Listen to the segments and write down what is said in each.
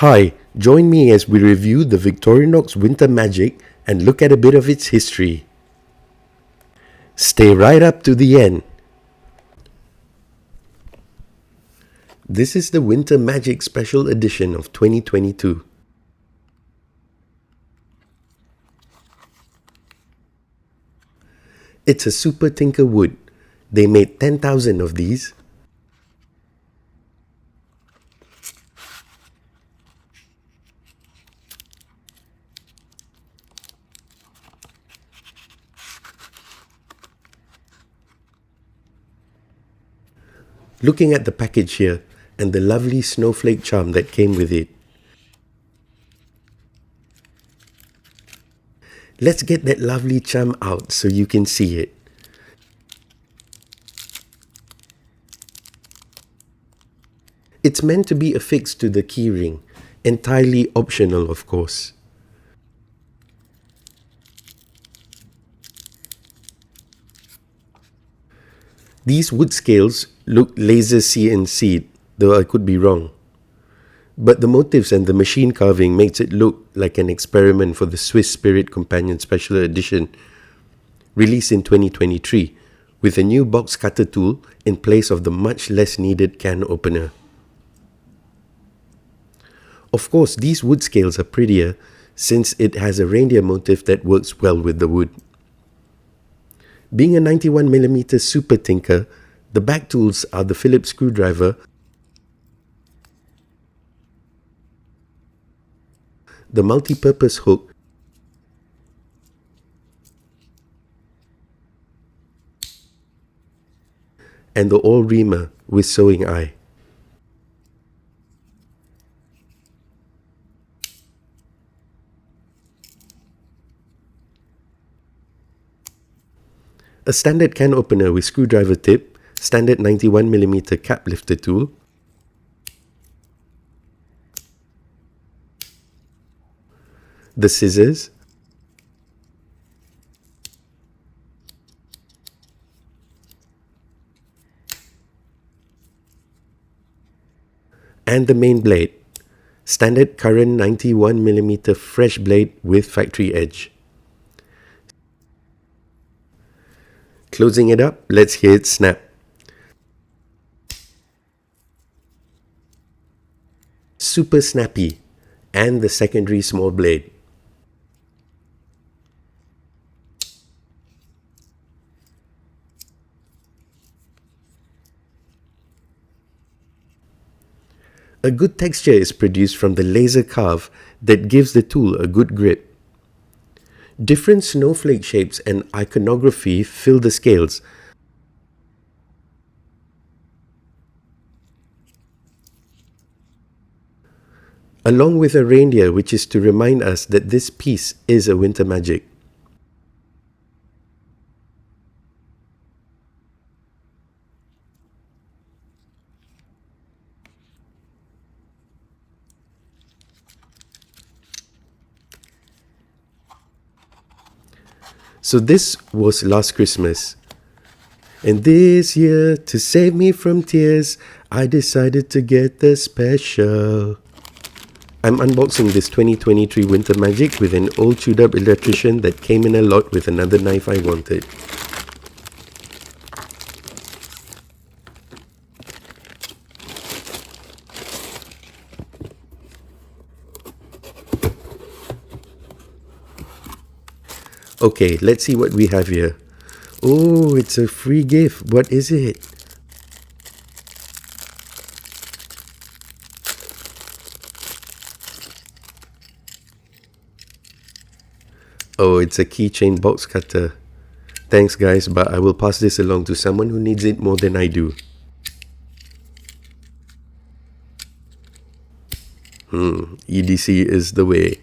Hi, join me as we review the Victorinox Winter Magic and look at a bit of its history. Stay right up to the end. This is the Winter Magic Special Edition of 2022. It's a Super Tinker wood. They made 10,000 of these. Looking at the package here and the lovely snowflake charm that came with it. Let's get that lovely charm out so you can see it. It's meant to be affixed to the keyring, entirely optional of course. These wood scales look laser CNC'd, though I could be wrong. But the motifs and the machine carving makes it look like an experiment for the Swiss Spirit Companion Special Edition, released in 2023, with a new box cutter tool in place of the much less needed can opener. Of course, these wood scales are prettier since it has a reindeer motif that works well with the wood. Being a 91mm Super Tinker, the back tools are the Phillips screwdriver, the multi-purpose hook, and the awl reamer with sewing eye. A standard can opener with screwdriver tip, standard 91mm cap lifter tool, the scissors, and the main blade, standard current 91mm fresh blade with factory edge. Closing it up, let's hear it snap. Super snappy, and the secondary small blade. A good texture is produced from the laser carve that gives the tool a good grip. Different snowflake shapes and iconography fill the scales. Along with a reindeer, which is to remind us that this piece is a winter magic. So this was last Christmas. And this year, to save me from tears, I decided to get the special. I'm unboxing this 2023 Winter Magic with an old chewed up electrician that came in a lot with another knife I wanted. Okay, let's see what we have here. Oh, it's a free gift. What is it? Oh, it's a keychain box cutter. Thanks guys, but I will pass this along to someone who needs it more than I do. EDC is the way.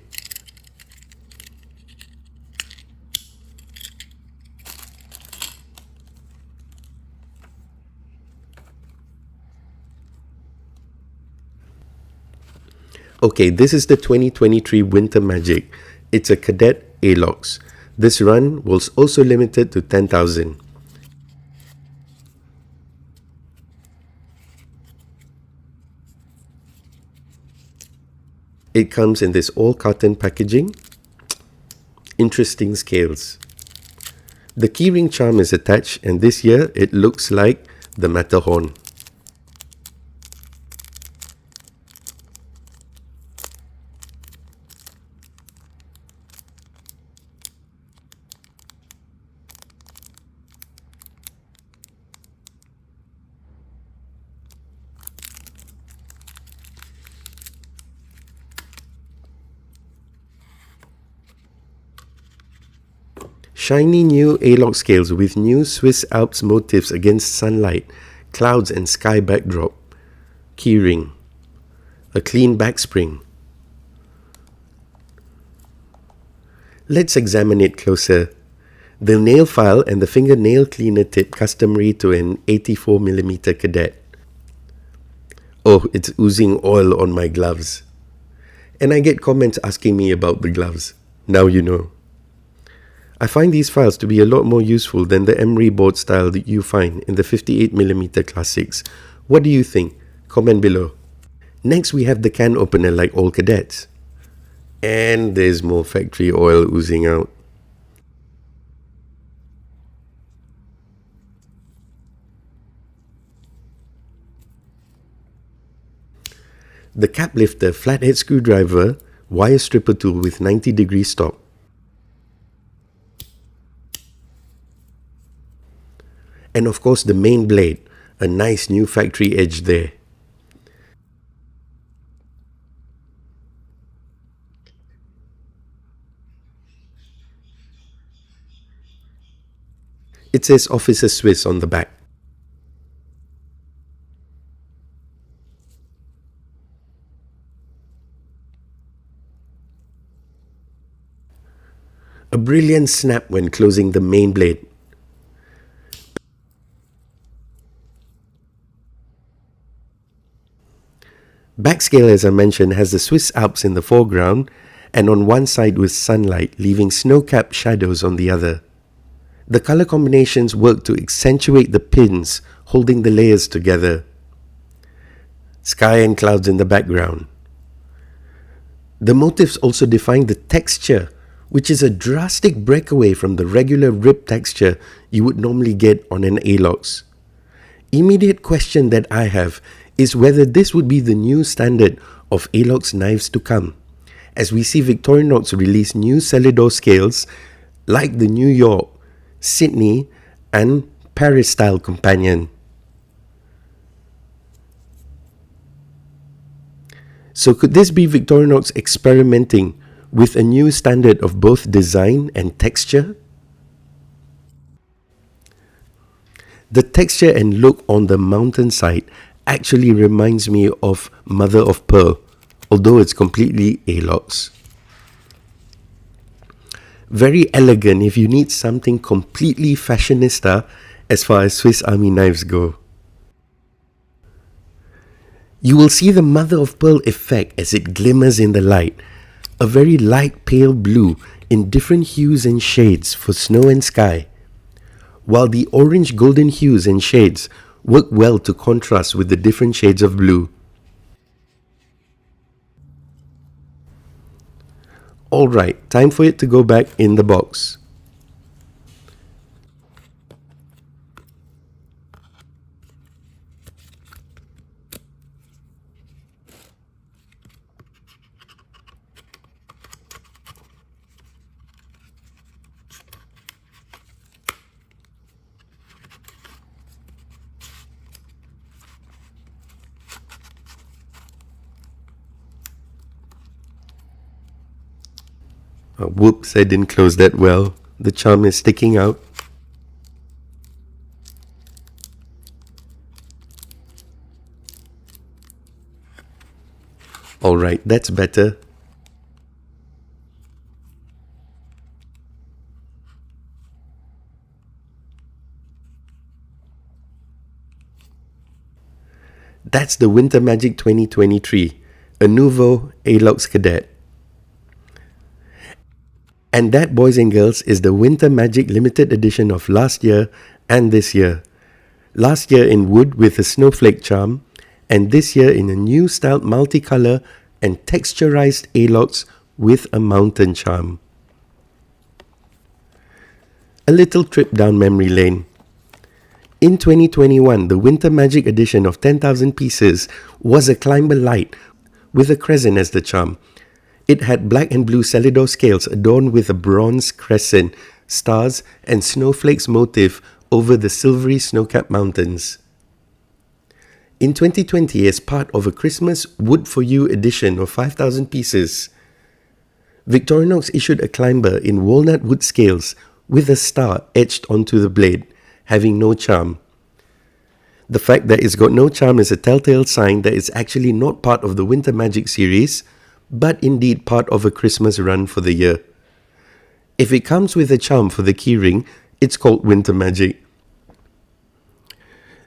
Okay, this is the 2023 Winter Magic. It's a Cadet Alox. This run was also limited to 10,000. It comes in this all carton packaging. Interesting scales. The keyring charm is attached, and this year it looks like the Matterhorn. Shiny new Alox scales with new Swiss Alps motifs against sunlight, clouds and sky backdrop. Keyring. A clean back spring. Let's examine it closer. The nail file and the fingernail cleaner tip customary to an 84mm Cadet. Oh, it's oozing oil on my gloves. And I get comments asking me about the gloves. Now you know. I find these files to be a lot more useful than the emery board style that you find in the 58mm classics. What do you think? Comment below. Next we have the can opener like all Cadets. And there's more factory oil oozing out. The cap lifter flathead screwdriver, wire stripper tool with 90-degree stop. And of course the main blade, a nice new factory edge there. It says Officer Swiss on the back. A brilliant snap when closing the main blade. Backscale, as I mentioned, has the Swiss Alps in the foreground and on one side with sunlight, leaving snow-capped shadows on the other. The color combinations work to accentuate the pins holding the layers together. Sky and clouds in the background. The motifs also define the texture, which is a drastic breakaway from the regular rib texture you would normally get on an Alox. Immediate question that I have is whether this would be the new standard of Alox knives to come, as we see Victorinox release new Celidor scales like the New York, Sydney and Paris style companion. So could this be Victorinox experimenting with a new standard of both design and texture? The texture and look on the mountainside actually reminds me of Mother of Pearl, although it's completely Alox. Very elegant if you need something completely fashionista as far as Swiss Army knives go. You will see the Mother of Pearl effect as it glimmers in the light, a very light pale blue in different hues and shades for snow and sky, while the orange golden hues and shades work well to contrast with the different shades of blue. Alright, time for it to go back in the box. Whoops, I didn't close that well. The charm is sticking out. Alright, that's better. That's the Winter Magic 2023, a nouveau Alox Cadet. And that, boys and girls, is the Winter Magic limited edition of last year and this year. Last year in wood with a snowflake charm, and this year in a new styled multicolor and texturized Alox with a mountain charm. A little trip down memory lane. In 2021, the Winter Magic edition of 10,000 pieces was a Climber Light with a crescent as the charm. It had black and blue Celidor scales adorned with a bronze crescent, stars, and snowflakes motif over the silvery snow-capped mountains. In 2020, as part of a Christmas Wood for You edition of 5,000 pieces, Victorinox issued a Climber in walnut wood scales with a star etched onto the blade, having no charm. The fact that it's got no charm is a telltale sign that it's actually not part of the Winter Magic series, but indeed part of a Christmas run for the year. If it comes with a charm for the keyring, it's called Winter Magic.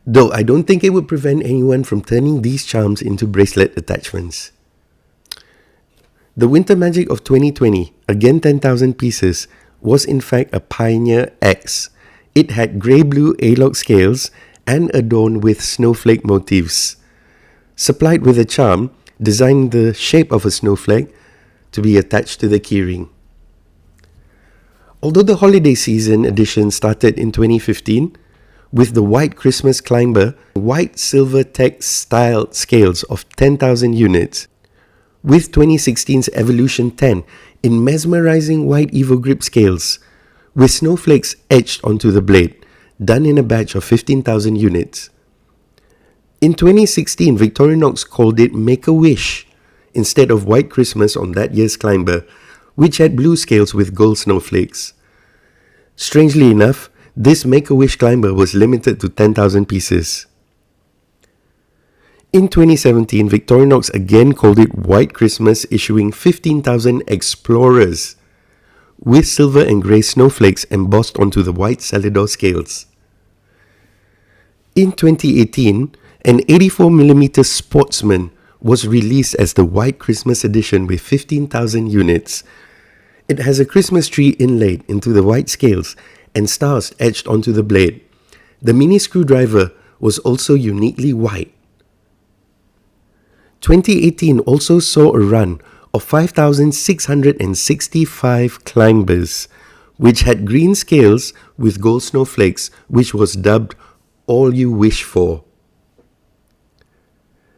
Though I don't think it would prevent anyone from turning these charms into bracelet attachments. The Winter Magic of 2020, again 10,000 pieces, was in fact a Pioneer X. It had grey-blue Alox scales and adorned with snowflake motifs. Supplied with a charm, designed the shape of a snowflake to be attached to the keyring. Although the holiday season edition started in 2015, with the white Christmas Climber, white silver text styled scales of 10,000 units, with 2016's Evolution 10 in mesmerizing white Evo Grip scales, with snowflakes etched onto the blade, done in a batch of 15,000 units. In 2016, Victorinox called it Make-A-Wish instead of White Christmas on that year's Climber, which had blue scales with gold snowflakes. Strangely enough, this Make-A-Wish Climber was limited to 10,000 pieces. In 2017, Victorinox again called it White Christmas, issuing 15,000 Explorers with silver and grey snowflakes embossed onto the white Celidor scales. In 2018, an 84mm Sportsman was released as the White Christmas edition with 15,000 units. It has a Christmas tree inlaid into the white scales and stars etched onto the blade. The mini screwdriver was also uniquely white. 2018 also saw a run of 5,665 Climbers, which had green scales with gold snowflakes, which was dubbed All You Wish For.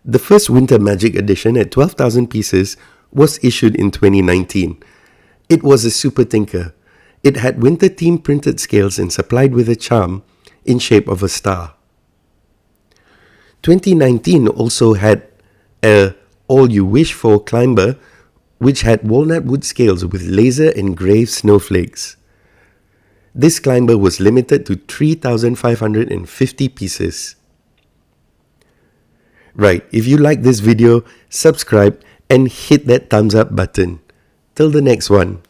The first Winter Magic edition at 12,000 pieces was issued in 2019. It was a super tinker. It had winter theme printed scales and supplied with a charm in shape of a star. 2019 also had a All You Wish For Climber, which had walnut wood scales with laser engraved snowflakes. This Climber was limited to 3,550 pieces. Right, if you like this video, subscribe and hit that thumbs up button. Till the next one.